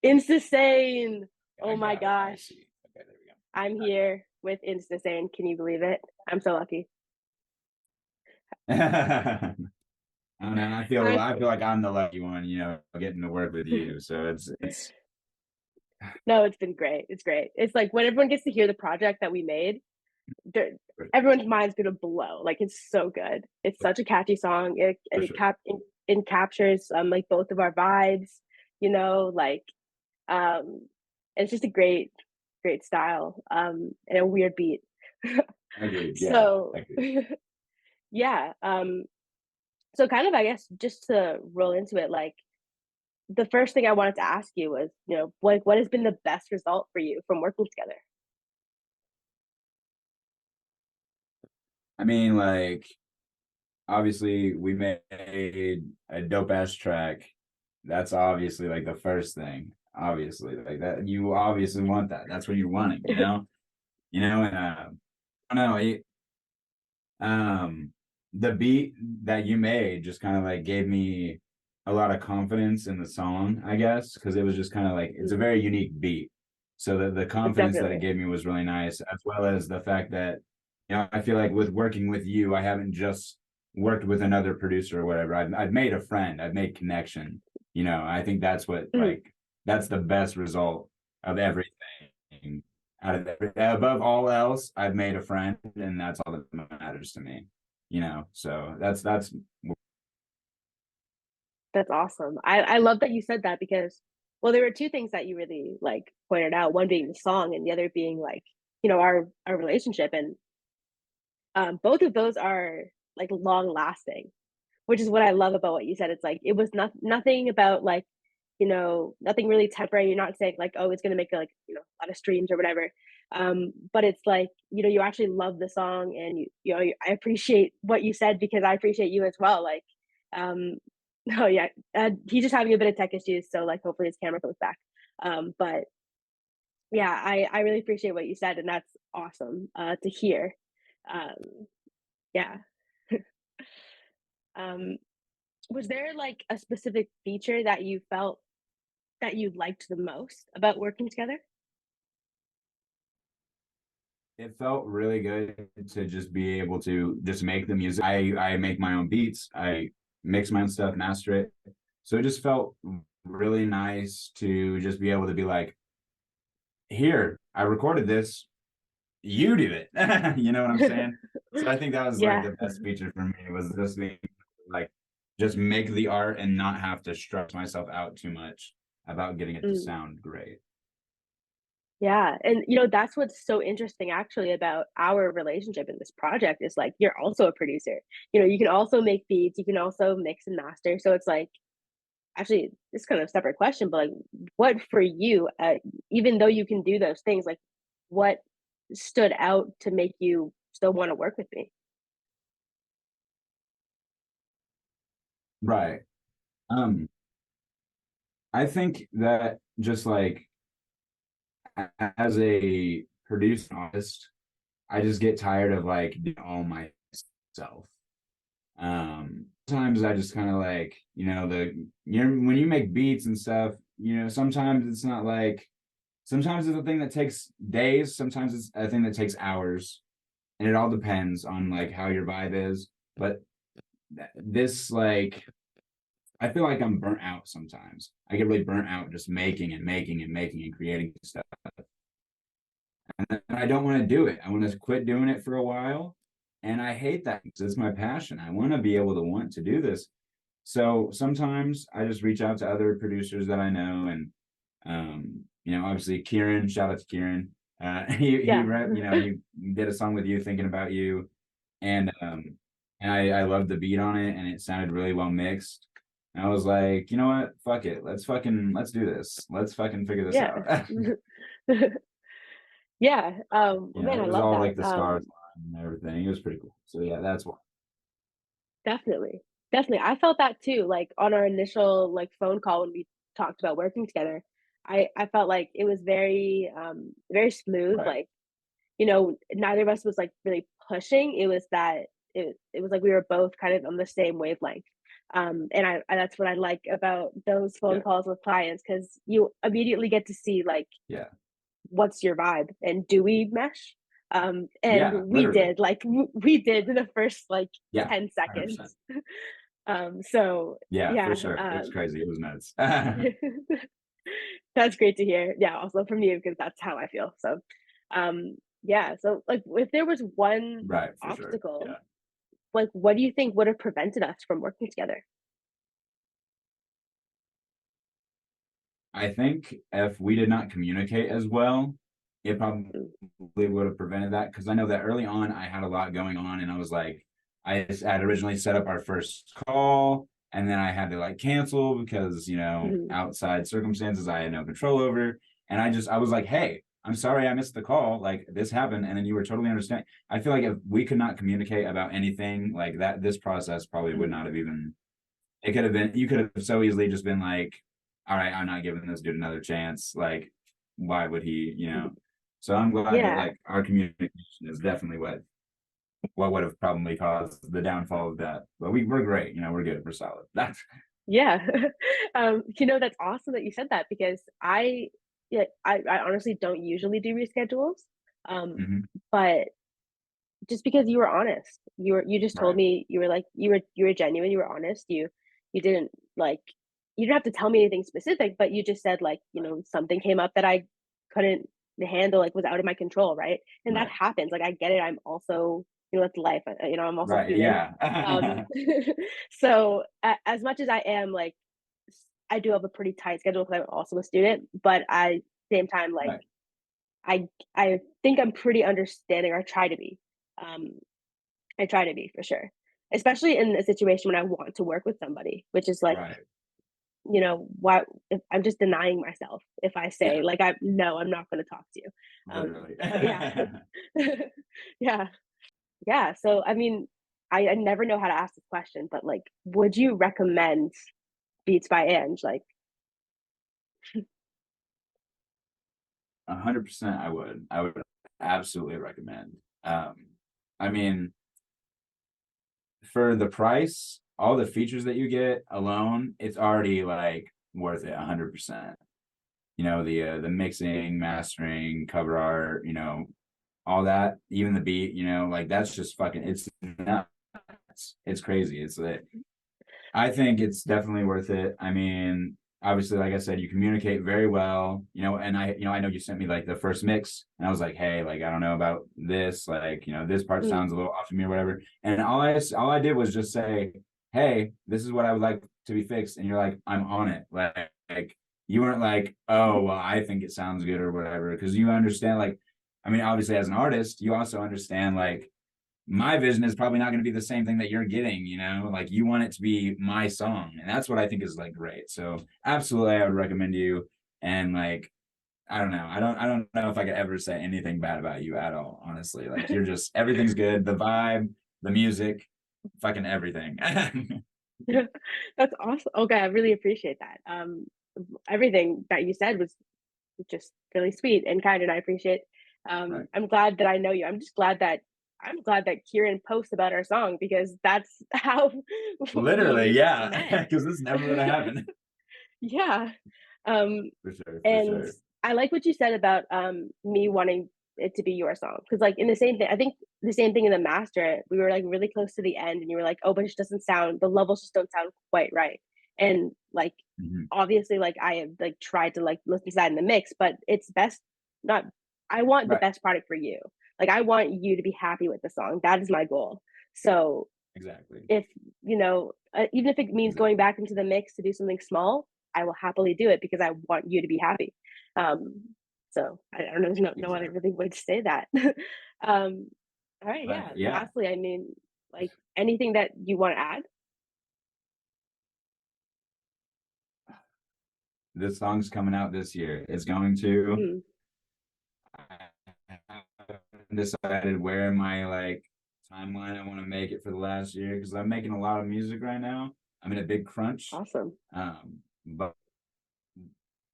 Instasane. I Oh my got it. I gosh. see. Okay, there we I'm here with Instasane. Can you believe it? I'm so lucky. go. I don't know. I'm I feel like I'm the lucky one, getting to work with you. So it's no, it's been great. It's great. It's like when everyone gets to hear the project that we made, everyone's mind's gonna blow. Like it's so good. It's such a catchy song. for And sure. it captures like both of our vibes. You know, like um, it's just a great style. And a weird beat. Agreed. Yeah, So agreed. yeah. So kind of I guess just to roll into it, like the first thing I wanted to ask you was, what has been the best result for you from working together? I mean, like obviously we made a dope ass track. That's obviously like the first thing. Obviously, like that you obviously want that. That's what you're wanting, you know? And I don't know, um the beat that you made just kind of like gave me a lot of confidence in the song, I guess, because it was just kind of like it's a very unique beat. So the confidence that it Definitely. gave me was really nice, as well as the fact that I feel like with working with you, I haven't just worked with another producer or whatever. I've made a friend, I've made connection. I think that's what Mhm. like that's the best result of everything. Out of above all else, I've made a friend, and that's all that matters to me. So that's That's awesome. I love that you said that because, well, there were two things that you really like pointed out. One being the song, and the other being like, our relationship, and both of those are like long lasting, which is what I love about what you said. It's like it was nothing about like, nothing really temporary. You're not saying like, oh, it's gonna make like a lot of streams or whatever. But it's like you actually love the song, and I appreciate what you said because I appreciate you as well. Like, um, oh yeah, he's just having a bit of tech issues, so like hopefully his camera comes back. But yeah, I really appreciate what you said, and that's awesome to hear. Um, yeah. um, was there like a specific feature that you felt that you liked the most about working together? it felt really good to just be able to just make the music. I make my own beats, I mix my own stuff, master it. So it just felt really nice to just be able to be like, here, I recorded this, you do it. You know what I'm saying? So I think that was like Yeah. the best feature for me was just being like just make the art and not have to stress myself out too much about getting it to Mm. sound great. Yeah, and that's what's so interesting actually about our relationship in this project is like you're also a producer. You can also make beats, you can also mix and master. So it's like actually it's kind of a separate question, but like what for you, even though you can do those things, like what stood out to make you still want to work with me? Right. Um, I think that just like as a producer artist, I just get tired of like doing all myself. Sometimes I just kind of like, when you make beats and stuff, sometimes it's not like sometimes it's a thing that takes days, sometimes it's a thing that takes hours, and it all depends on like how your vibe is. But this like I feel like I'm burnt out sometimes. I get really burnt out just making and making and making and creating stuff. And I don't want to do it. I want to quit doing it for a while. And I hate that because it's my passion. I want to be able to want to do this. So sometimes I just reach out to other producers that I know, and obviously Kieran. Shout out to Kieran. Yeah. He did a song with you, thinking about you, and I loved the beat on it, and it sounded really well mixed. And I was like, you know what? Fuck it. Let's do this. Let's fucking figure this Yeah. out. Yeah. Man, It I was love all that. like the stars and everything. It was pretty cool. So yeah, that's why. Definitely. Definitely. I felt that too. Like on our initial like phone call when we talked about working together, I felt like it was very smooth. Right. Like, neither of us was like really pushing. It was that it was like we were both kind of on the same wavelength. And that's what I like about those phone Yeah. calls with clients, because you immediately get to see like Yeah. what's your vibe and do we mesh? And Yeah. we Literally. did, like we did in the first like Yeah. 10 100%. seconds. So Yeah, for yeah, sure. It was crazy. It was nuts. that's great to hear. Yeah, also from you, because that's how I feel. So yeah, so like if there was one Right, for sure. obstacle, Yeah. like what do you think would have prevented us from working together? I think if we did not communicate as well, it probably Mm, would have prevented that. Because I know that early on, I had a lot going on, and I was like, had originally set up our first call, and then I had to like cancel because mhm, outside circumstances I had no control over, and I was like, hey, I'm sorry I missed the call, like this happened, and then you were totally understanding. I feel like if we could not communicate about anything like that, this process probably would mhm. not have even. It could have been, you could have so easily just been like, all right, I'm not giving this dude another chance. Like, why would he? So I'm glad that Yeah, like our communication is definitely what would have probably caused the downfall of that. But we're great, we're good, we're solid. That's yeah. That's awesome that you said that, because yeah, I honestly don't usually do reschedules. Um, mhm, but just because you were honest, you just told right, me, you were like, you were genuine, you were honest, you didn't like, you didn't have to tell me anything specific, but you just said like, something came up that I couldn't handle, like was out of my control, right? And that right, happens. Like I get it. I'm also, that's life. I'm also right, human. yeah. So as much as I am like, I do have a pretty tight schedule because I'm also a student, but I same time like Right, I think I'm pretty understanding, or I try to be. Um, I try to be for sure, especially in a situation when I want to work with somebody, which is like, right, why if I'm just denying myself if I yeah, say like I no, I'm not going to talk to you. literally. Yeah, yeah, yeah. So I mean, I never know how to ask this question, but like, would you recommend Beats by Ange? Like, 100% I would absolutely recommend. I mean, for the price, all the features that you get alone, it's already like worth it 100%. The mixing, mastering, cover art, all that, even the beat, like that's just fucking it's nuts. It's crazy. It's like I think it's definitely worth it. I mean, obviously, like I said, you communicate very well, and I know you sent me like the first mix, and I was like, hey, like I don't know about this, like this part mm, sounds a little off to me or whatever. And all I did was just say, hey, this is what I would like to be fixed, and you're like, I'm on it. Like you weren't like, oh, well, I think it sounds good or whatever, because you understand, like, I mean, obviously, as an artist, you also understand like my vision is probably not going to be the same thing that you're getting, like you want it to be my song. And that's what I think is like great. So absolutely I would recommend you. And like, I don't know. I don't know if I could ever say anything bad about you at all, honestly. Like you're just everything's good. The vibe, the music, fucking everything. that's awesome. Okay, I really appreciate that. Everything that you said was just really sweet and kind, and I appreciate. Right. I'm glad that I know you. I'm glad that Kieran posts about our song, because that's how Literally, we yeah. met. Because this never would have happened. Yeah. Um, For sure, for and sure. I like what you said about me wanting it to be your song, because like in the same thing, I think the same thing in the master, we were like really close to the end, and you were like, oh, but it just doesn't sound, the levels just don't sound quite right. And like Mhm. obviously like I have like tried to like listen to that in the mix, but it's best not, I want the Right. best product for you. Like I want you to be happy with the song. That is my goal. So Exactly. if even if it means going Exactly. back into the mix to do something small, I will happily do it, because I want you to be happy. um so I don't know, there's no other Exactly. really way to say that. um all right, Right. yeah, Yeah. lastly, I mean, like anything that you want to add? This song's coming out this year. It's going to. Mm, I haven't decided where in my like timeline I want to make it for the last year because I'm making a lot of music right now. I'm in a big crunch. awesome. But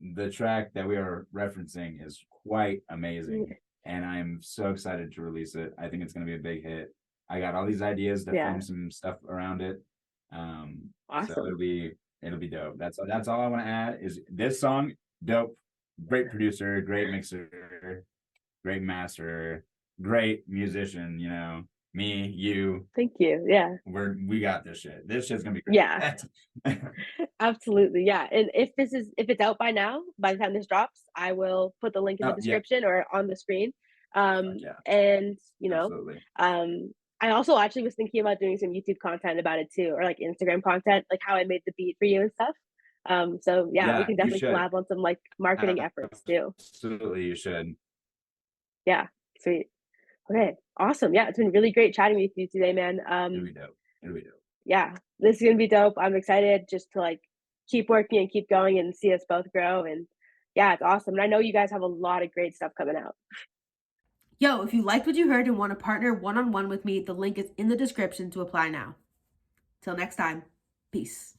the track that we are referencing is quite Mm, amazing, and I'm so excited to release it. I think it's going to be a big hit. I got all these ideas to yeah. film some stuff around it. So Awesome. it'll be dope. That's all I want to add is this song, dope, great producer, great mixer, great master, great musician, you know, me, you, Thank you. Yeah. we got this shit. This shit's gonna be Yeah. great. Absolutely. Yeah. And if it's out by now, by the time this drops, I will put the link in the Oh yeah, description or on the screen. fuck yeah, And absolutely. I also actually was thinking about doing some YouTube content about it too, or like Instagram content, like how I made the beat for you and stuff. So yeah, we Yeah, can you definitely should. collab on some like marketing efforts too. Absolutely, you should. Yeah. Sweet. Okay. Awesome. Yeah. It's been really great chatting with you today, man. It'll be dope. It'll be dope. Yeah, this is gonna be dope. I'm excited just to like keep working and keep going and see us both grow. And yeah, it's awesome. And I know you guys have a lot of great stuff coming out. Yo, if you liked what you heard and want to partner one on one with me, the link is in the description to apply now. Till next time, peace.